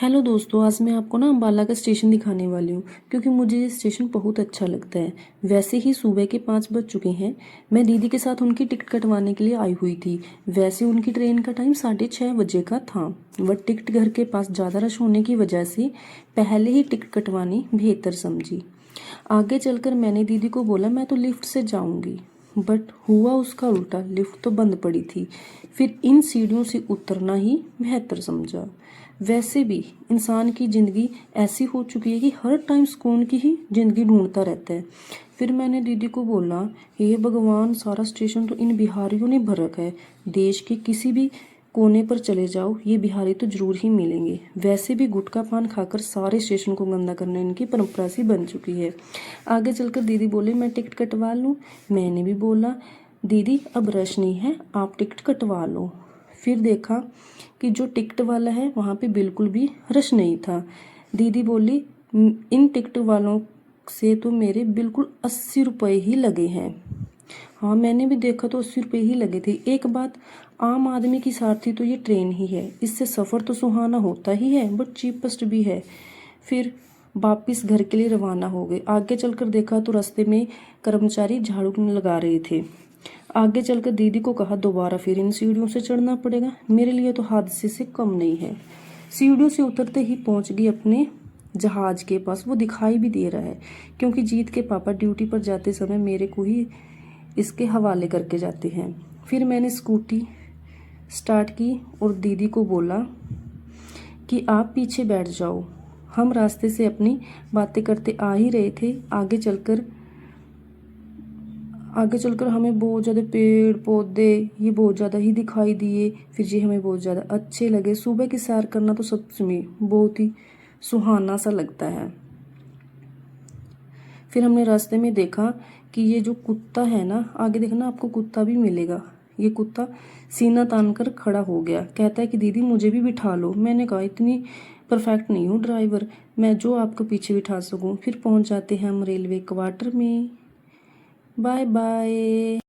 Hello दोस्तों, आज मैं आपको ना अम्बाला का स्टेशन दिखाने वाली हूँ क्योंकि मुझे ये स्टेशन बहुत अच्छा लगता है। वैसे ही सुबह के 5 बज चुके हैं। मैं दीदी के साथ उनकी टिकट कटवाने के लिए आई हुई थी। वैसे उनकी ट्रेन का टाइम 6:30 बजे का था। वह टिकट घर के पास ज़्यादा रश होने की वजह से पहले ही टिकट कटवानी बेहतर समझी। आगे चलकर मैंने दीदी को बोला मैं तो लिफ्ट से जाऊँगी, बट हुआ उसका उल्टा। लिफ्ट तो बंद पड़ी थी। फिर इन सीढ़ियों से उतरना ही बेहतर समझा। वैसे भी इंसान की ज़िंदगी ऐसी हो चुकी है कि हर टाइम सुकून की ही ज़िंदगी ढूंढता रहता है। फिर मैंने दीदी को बोला, हे भगवान, सारा स्टेशन तो इन बिहारियों ने भर रखा है। देश के किसी भी कोने पर चले जाओ, ये बिहारी तो जरूर ही मिलेंगे। वैसे भी गुटखा पान खाकर सारे स्टेशन को गंदा करना इनकी परंपरा सी बन चुकी है। आगे चलकर दीदी बोले मैं टिकट कटवा लूँ। मैंने भी बोला दीदी अब रश नहीं है, आप टिकट कटवा लो। फिर देखा कि जो टिकट वाला है वहाँ पे बिल्कुल भी रश नहीं था। दीदी बोली इन टिकट वालों से तो मेरे बिल्कुल 80 रुपये ही लगे हैं। हाँ, मैंने भी देखा तो 80 रुपये ही लगे थे। एक बात, आम आदमी की सारथी तो ये ट्रेन ही है। इससे सफ़र तो सुहाना होता ही है बट चीपेस्ट भी है। फिर वापिस घर के लिए रवाना हो गए। आगे चलकर देखा तो रास्ते में कर्मचारी झाड़ू लगा रहे थे। आगे चलकर दीदी को कहा दोबारा फिर इन सीढ़ियों से चढ़ना पड़ेगा। मेरे लिए तो हादसे से कम नहीं है। सीढ़ियों से उतरते ही पहुंच गई अपने जहाज के पास। वो दिखाई भी दे रहा है क्योंकि जीत के पापा ड्यूटी पर जाते समय मेरे को ही इसके हवाले करके जाते हैं। फिर मैंने स्कूटी स्टार्ट की और दीदी को बोला कि आप पीछे बैठ जाओ। हम रास्ते से अपनी बातें करते आ ही रहे थे। आगे चलकर हमें बहुत ज़्यादा पेड़ पौधे ये बहुत ज़्यादा ही दिखाई दिए। फिर ये हमें बहुत ज़्यादा अच्छे लगे। सुबह की सैर करना तो सच में बहुत ही सुहाना सा लगता है। फिर हमने रास्ते में देखा कि ये जो कुत्ता है ना, आगे देखना आपको कुत्ता भी मिलेगा। ये कुत्ता सीना तान कर खड़ा हो गया, कहता है कि दीदी मुझे भी बिठा लो। मैंने कहा इतनी परफेक्ट नहीं हूँ ड्राइवर मैं जो आपको पीछे बिठा सकूँ। फिर पहुँच जाते हैं हम रेलवे क्वार्टर में। Bye bye.